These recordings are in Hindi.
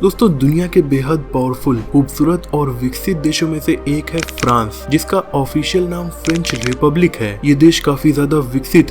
दोस्तों दुनिया के बेहद पावरफुल, खूबसूरत और विकसित देशों में से एक है फ्रांस, जिसका ऑफिशियल नाम फ्रेंच रिपब्लिक है। ये देश काफी ज्यादा विकसित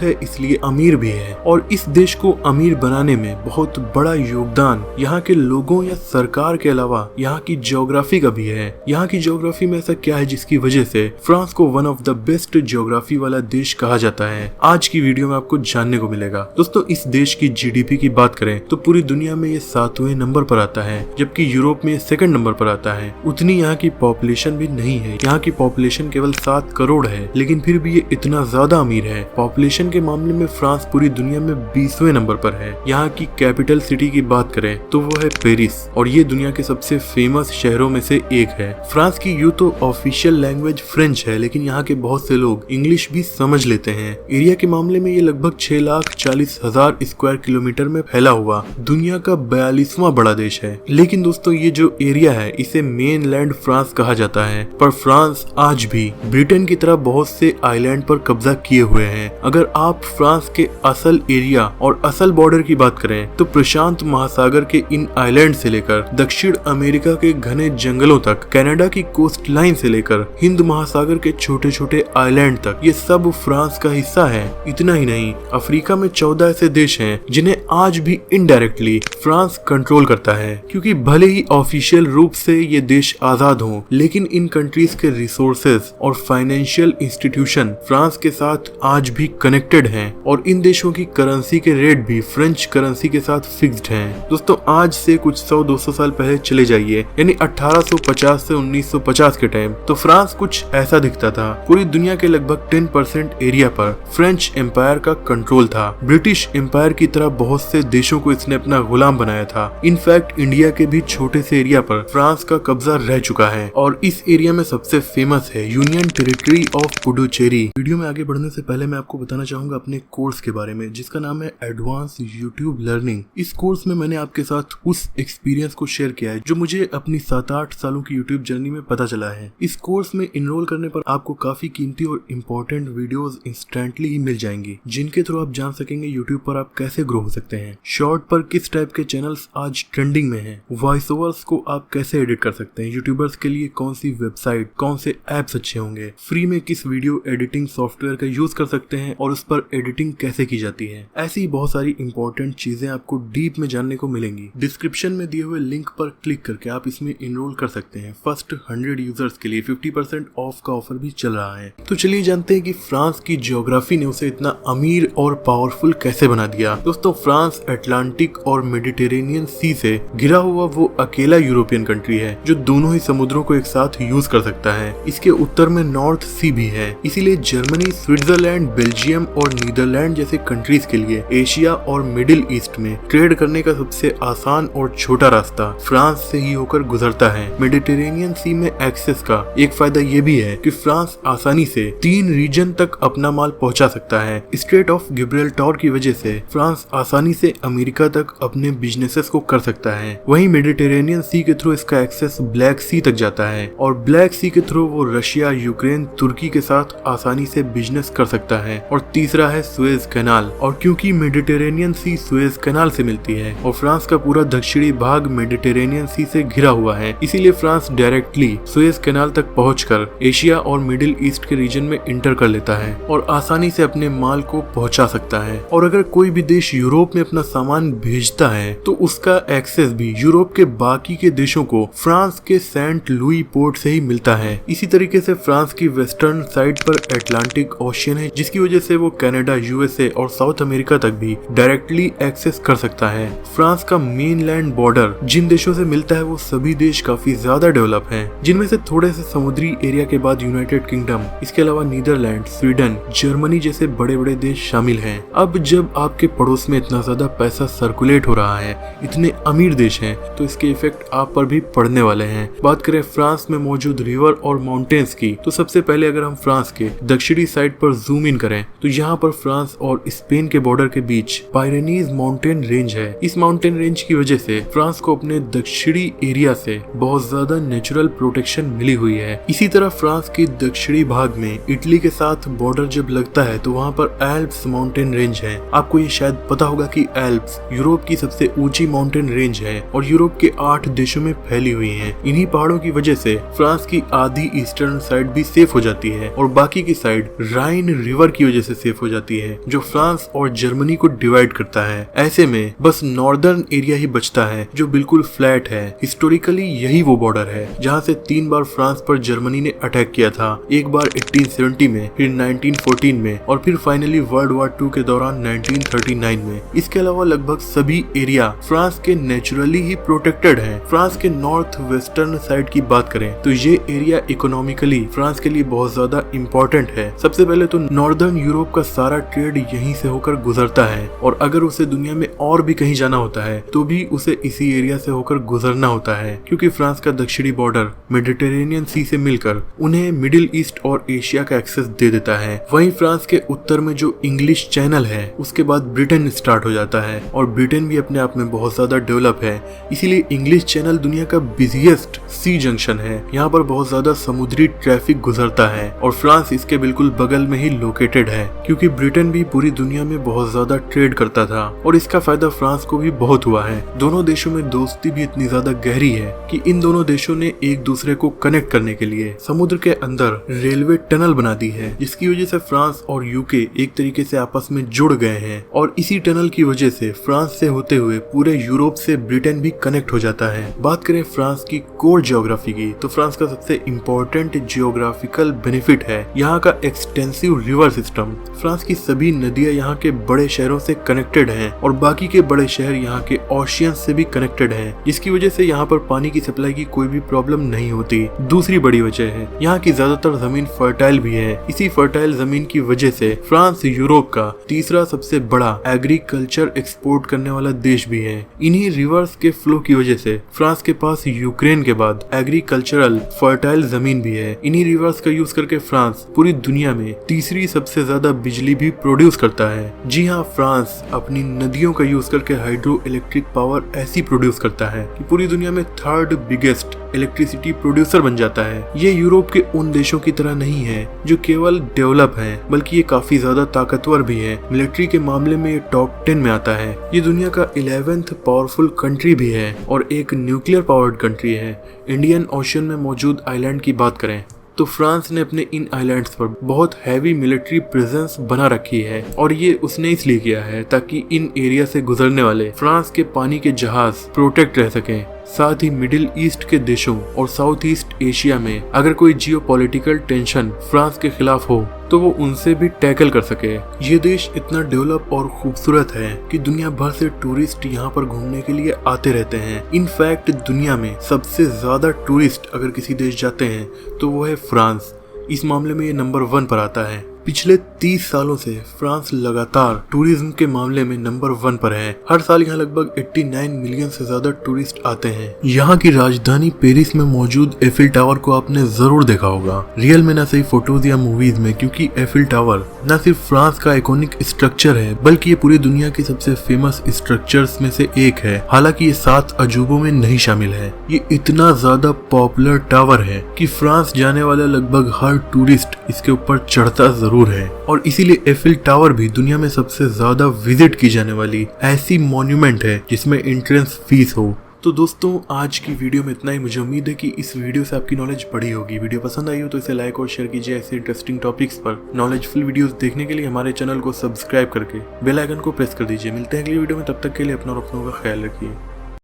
है इसलिए अमीर भी है, और इस देश को अमीर बनाने में बहुत बड़ा योगदान यहाँ के लोगों या सरकार के अलावा यहाँ की ज्योग्राफी का भी है। यहाँ की ज्योग्राफी में ऐसा क्या है जिसकी वजह से फ्रांस को one of the best geography वाला देश कहा जाता है, आज की वीडियो में आपको जानने को मिलेगा। दोस्तों इस देश की जीडीपी की बात करें तो पूरी दुनिया में ये 7वें नंबर पर आता है, जबकि यूरोप में 2nd नंबर पर आता है। उतनी यहाँ की पॉपुलेशन भी नहीं है, यहाँ की पॉपुलेशन केवल 7 करोड़ है, लेकिन फिर भी ये इतना ज्यादा अमीर है। पॉपुलेशन के मामले में फ्रांस पूरी दुनिया में 20वें नंबर पर है। यहाँ की कैपिटल सिटी की बात करें तो वो है पेरिस, और ये दुनिया के सबसे फेमस शहरों में से एक है। फ्रांस की यूं तो ऑफिशियल लैंग्वेज फ्रेंच है, लेकिन यहाँ के बहुत से लोग इंग्लिश भी समझ लेते हैं। एरिया के मामले में ये लगभग 6,40,000 स्क्वायर किलोमीटर में फैला हुआ दुनिया का 42वां बड़ा देश है। लेकिन दोस्तों ये जो एरिया है इसे मेनलैंड फ्रांस कहा जाता है, पर फ्रांस आज भी ब्रिटेन की तरह बहुत से आइलैंड पर कब्जा किए हुए हैं। अगर आप फ्रांस के असल एरिया और असल बॉर्डर की बात करें तो प्रशांत महासागर के इन आइलैंड से लेकर दक्षिण अमेरिका के घने जंगलों तक, कनाडा की कोस्ट लाइन से लेकर हिंद महासागर के छोटे छोटे आइलैंड तक, ये सब फ्रांस का हिस्सा है। इतना ही नहीं, अफ्रीका में 14 ऐसे देश हैं जिन्हें आज भी इनडायरेक्टली फ्रांस कंट्रोल करता है, क्योंकि भले ही ऑफिशियल रूप से ये देश आजाद हों, लेकिन इन कंट्रीज के रिसोर्सेज और फाइनेंशियल इंस्टीट्यूशन फ्रांस के साथ आज भी कनेक्टेड हैं, और इन देशों की करेंसी के रेट भी फ्रेंच करेंसी के साथ फिक्स्ड हैं। दोस्तों आज से कुछ 100-200 साल पहले चले जाइए, यानी 1850 से 1950 के टाइम, तो फ्रांस कुछ ऐसा दिखता था। पूरी दुनिया के लगभग 10% एरिया पर फ्रेंच एम्पायर का कंट्रोल था। ब्रिटिश एम्पायर की तरह बहुत से देशों को इसने अपना गुलाम बनाया था। इनफैक्ट इंडिया के भी छोटे से एरिया पर फ्रांस का कब्जा रह चुका है, और इस एरिया में सबसे फेमस है union territory of Puducherry. Video में आगे बढ़ने से पहले मैं आपको बताना चाहूंगा अपने कोर्स के बारे में, जिसका नाम है एडवांस यूट्यूब लर्निंग। इस कोर्स में मैंने आपके साथ उस एक्सपीरियंस को शेयर किया है जो मुझे अपनी 7-8 सालों की यूट्यूब जर्नी में पता चला है। इस कोर्स में इनरोल करने पर आपको काफी कीमती और इम्पोर्टेंट वीडियोस इंस्टेंटली ही मिल जाएंगी, जिनके थ्रू आप जान सकेंगे यूट्यूब पर आप कैसे ग्रो हो सकते हैं, शॉर्ट पर किस टाइप के चैनल्स आज ट्रेंडिंग में हैं, वॉइस ओवर्स को आप कैसे एडिट कर सकते हैं, यूट्यूबर्स के लिए कौन सी वेबसाइट, कौन से एप्स अच्छे होंगे, फ्री में किस वीडियो एडिटिंग सॉफ्टवेयर का यूज कर सकते हैं और उस पर एडिटिंग कैसे की जाती है। ऐसी बहुत सारी इंपॉर्टेंट चीजें आपको डीप में जानने को मिलेंगी। डिस्क्रिप्शन में दिए हुए लिंक पर क्लिक करके आप इसमें इनरोल कर सकते हैं। फर्स्ट 100 यूजर्स के लिए 50% ऑफ का ऑफर भी चल रहा है। तो चलिए जानते हैं कि फ्रांस की ज्योग्राफी ने उसे इतना अमीर और पावरफुल कैसे बना दिया। दोस्तों फ्रांस अटलांटिक और मेडिटेरेनियन सी से घिरा हुआ वो अकेला यूरोपियन कंट्री है जो दोनों ही समुद्रों को एक साथ यूज कर सकता है। इसके उत्तर में नॉर्थ सी भी है, इसीलिए जर्मनी, स्विट्जरलैंड, बेल्जियम और नीदरलैंड जैसे कंट्रीज के लिए एशिया और मिडिल ईस्ट में ट्रेड करने का सबसे आसान और छोटा रास्ता फ्रांस से ही होकर गुजरता है। मेडिटेरेनियन सी में एक्सेस का एक फायदा ये भी है कि फ्रांस आसानी से 3 रीजन तक अपना माल पहुंचा सकता है। स्ट्रेट ऑफ गिब्राल्टर की वजह से फ्रांस आसानी से अमेरिका तक अपने बिजनेसेस को कर सकता है। वहीं मेडिटेरेनियन सी के थ्रू इसका एक्सेस ब्लैक सी तक जाता है, और ब्लैक सी के थ्रू वो रशिया, यूक्रेन, तुर्की के साथ आसानी से बिजनेस कर सकता है। और तीसरा है सुएज कैनाल, और क्योंकि मेडिटेरेनियन सी सुएज कैनाल से मिलती है और फ्रांस का पूरा दक्षिणी भाग मेडिटेरेनियन सी से घिरा हुआ है, इसीलिए फ्रांस डायरेक्टली सुएज कैनाल तक पहुंचकर एशिया और मिडिल ईस्ट के रीजन में इंटर कर लेता है और आसानी से अपने माल को पहुंचा सकता है। और अगर कोई भी देश यूरोप में अपना सामान भेजता है तो उसका एक्सेस भी यूरोप के बाकी के देशों को फ्रांस के सेंट लुई पोर्ट से ही मिलता है। इसी तरीके से फ्रांस की वेस्टर्न साइड पर अटलांटिक ओशियन है, जिसकी वजह से वो कनाडा, यूएसए और साउथ अमेरिका तक भी डायरेक्टली एक्सेस कर सकता है। फ्रांस का मेनलैंड बॉर्डर जिन देशों से मिलता है वो सभी देश काफी ज्यादा डेवलप हैं, जिनमें से थोड़े से समुद्री एरिया के बाद यूनाइटेड किंगडम, इसके अलावा नीदरलैंड, स्वीडन, जर्मनी जैसे बड़े बड़े देश शामिल हैं। अब जब आपके पड़ोस में इतना ज्यादा पैसा सर्कुलेट हो रहा है, इतने अमीर देश हैं, तो इसके इफेक्ट आप पर भी पड़ने वाले हैं। बात करें फ्रांस में मौजूद रिवर और माउंटेन्स की, तो सबसे पहले अगर हम फ्रांस के दक्षिणी साइड पर जूम इन करें तो यहाँ पर फ्रांस और स्पेन के बॉर्डर के बीच पायरेनीज माउंटेन रेंज है। इस माउंटेन रेंज की वजह से फ्रांस को अपने दक्षिणी एरिया से बहुत ज्यादा नेचुरल प्रोटेक्शन मिली हुई है। इसी तरह फ्रांस के दक्षिणी भाग में इटली के साथ बॉर्डर जब लगता है तो वहाँ पर एल्प्स माउंटेन रेंज है। आपको ये शायद पता होगा कि एल्प्स यूरोप की सबसे ऊंची माउंटेन रेंज है और यूरोप के 8 देशों में फैली हुई है। इन्हीं पहाड़ों की वजह से फ्रांस की आधी ईस्टर्न साइड भी सेफ हो जाती है और बाकी की साइड राइन रिवर की वजह से सेफ हो जाती है, जो फ्रांस और जर्मनी को डिवाइड करता है। ऐसे में बस नॉर्दर्न एरिया ही बचता है जो बिल्कुल फ्लैट है। हिस्टोरिकली यही वो बॉर्डर है जहाँ से 3 बार फ्रांस पर जर्मनी ने अटैक किया था, एक बार 1870 में, फिर 1914 में और फिर फाइनली वर्ल्ड वॉर 2 के दौरान 1939 में। इसके अलावा लगभग सभी एरिया फ्रांस के नेचुरली ही प्रोटेक्टेड हैं। फ्रांस के नॉर्थ वेस्टर्न साइड की बात करें तो ये एरिया इकोनॉमिकली फ्रांस के लिए बहुत ज्यादा इम्पोर्टेंट है। सबसे पहले तो नॉर्दर्न यूरोप का सारा ट्रेड यहीं से होकर गुजरता है और अगर उसे दुनिया में और भी कहीं जाना होता है तो भी उसे इसी एरिया से होकर गुजरना होता है, क्योंकि फ्रांस का दक्षिणी बॉर्डर मेडिटेरेनियन सी से मिलकर उन्हें मिडिल ईस्ट और एशिया का एक्सेस दे देता है। वहीं फ्रांस के उत्तर में जो इंग्लिश चैनल है उसके बाद ब्रिटेन स्टार्ट हो जाता है और ब्रिटेन भी अपने आप में बहुत ज्यादा डेवलप है, इसीलिए इंग्लिश चैनल दुनिया का बिजिएस्ट सी जंक्शन है। यहाँ पर बहुत ज्यादा समुद्री ट्रैफिक गुजरता है और फ्रांस इसके बिल्कुल बगल में ही लोकेटेड है, क्योंकि ब्रिटेन भी पूरी दुनिया में बहुत ज्यादा ट्रेड करता था और इसका फायदा फ्रांस को भी बहुत हुआ है। दोनों देशों में दोस्ती भी इतनी ज्यादा गहरी है कि इन दोनों देशों ने एक दूसरे को कनेक्ट करने के लिए समुद्र के अंदर रेलवे टनल बना दी है, जिसकी वजह से फ्रांस और यूके एक तरीके से आपस में जुड़ गए हैं और इसी टनल की वजह से फ्रांस से होते हुए पूरे यूरोप से ब्रिटेन भी कनेक्ट हो जाता है। बात करें फ्रांस की कोर जियोग्राफी की तो फ्रांस का सबसे इम्पोर्टेंट जियोग्राफिकल बेनिफिट है यहाँ का एक्सटेंसिव रिवर सिस्टम। फ्रांस की सभी नदियां यहाँ के बड़े शहरों से कनेक्टेड हैं और बाकी के बड़े शहर यहाँ के ओशियन से भी कनेक्टेड हैं, जिसकी वजह से यहाँ पर पानी की सप्लाई की कोई भी प्रॉब्लम नहीं होती। दूसरी बड़ी वजह है यहाँ की ज्यादातर जमीन फर्टाइल भी है। इसी फर्टाइल जमीन की वजह से फ्रांस यूरोप का तीसरा सबसे बड़ा एग्रीकल्चर एक्सपोर्ट करने वाला देश भी है। इन्हीं रिवर्स के फ्लो की वजह से फ्रांस के पास यूक्रेन के बाद एग्रीकल्चरल फर्टाइल जमीन भी है। इन्हीं रिवर्स का यूज करके फ्रांस पूरी दुनिया में तीसरी सबसे ज्यादा बिजली भी प्रोड्यूस करता है। जी हाँ, फ्रांस अपनी नदियों का यूज करके हाइड्रो इलेक्ट्रिक पावर ऐसी प्रोड्यूस करता है कि पूरी दुनिया में 3rd बिगेस्ट इलेक्ट्रिसिटी प्रोड्यूसर बन जाता है। ये यूरोप के उन देशों की तरह नहीं है जो केवल डेवलप हैं, बल्कि ये काफी ज्यादा ताकतवर भी है। मिलिट्री के मामले में ये टॉप 10 में आता है। ये दुनिया का 11th पावरफुल कंट्री भी है और एक न्यूक्लियर पावर्ड कंट्री है। इंडियन ओशन में मौजूद आइलैंड की बात करें तो फ्रांस ने अपने इन आइलैंड्स पर बहुत हैवी मिलिट्री प्रेजेंस बना रखी है और ये उसने इसलिए किया है ताकि इन एरिया से गुजरने वाले फ्रांस के पानी के जहाज प्रोटेक्ट रह सकें। साथ ही मिडिल ईस्ट के देशों और साउथ ईस्ट एशिया में अगर कोई जियोपॉलिटिकल टेंशन फ्रांस के खिलाफ हो तो वो उनसे भी टैकल कर सके। ये देश इतना डेवलप और खूबसूरत है कि दुनिया भर से टूरिस्ट यहाँ पर घूमने के लिए आते रहते हैं। इनफैक्ट दुनिया में सबसे ज्यादा टूरिस्ट अगर किसी देश जाते हैं तो वो है फ्रांस। इस मामले में ये नंबर 1 पर आता है। पिछले 30 सालों से फ्रांस लगातार टूरिज्म के मामले में नंबर 1 पर है। हर साल यहाँ लगभग 89 मिलियन से ज्यादा टूरिस्ट आते हैं। यहाँ की राजधानी पेरिस में मौजूद एफिल टावर को आपने जरूर देखा होगा, रियल में ना सही फोटोज या मूवीज में, क्योंकि एफिल टावर न सिर्फ फ्रांस का आइकॉनिक स्ट्रक्चर है बल्कि ये पूरी दुनिया के सबसे फेमस स्ट्रक्चर्स में से एक है। हालांकि ये 7 अजूबों में नहीं शामिल है। ये इतना ज्यादा पॉपुलर टावर है कि फ्रांस जाने वाला लगभग हर टूरिस्ट इसके ऊपर चढ़ता जरूर है और इसीलिए एफिल टावर भी दुनिया में सबसे ज्यादा विजिट की जाने वाली ऐसी मॉन्यूमेंट है जिसमें एंट्रेंस फीस हो। तो दोस्तों, आज की वीडियो में इतना ही। मुझे उम्मीद है कि इस वीडियो से आपकी नॉलेज बढ़ी होगी। वीडियो पसंद आई हो तो इसे लाइक और शेयर कीजिए। ऐसे इंटरेस्टिंग टॉपिक्स पर नॉलेजफुल वीडियोस देखने के लिए हमारे चैनल को सब्सक्राइब करके बेल आइकन को प्रेस कर दीजिए। मिलते हैं अगली वीडियो में, तब तक के लिए अपना और अपनों का ख्याल रखिए।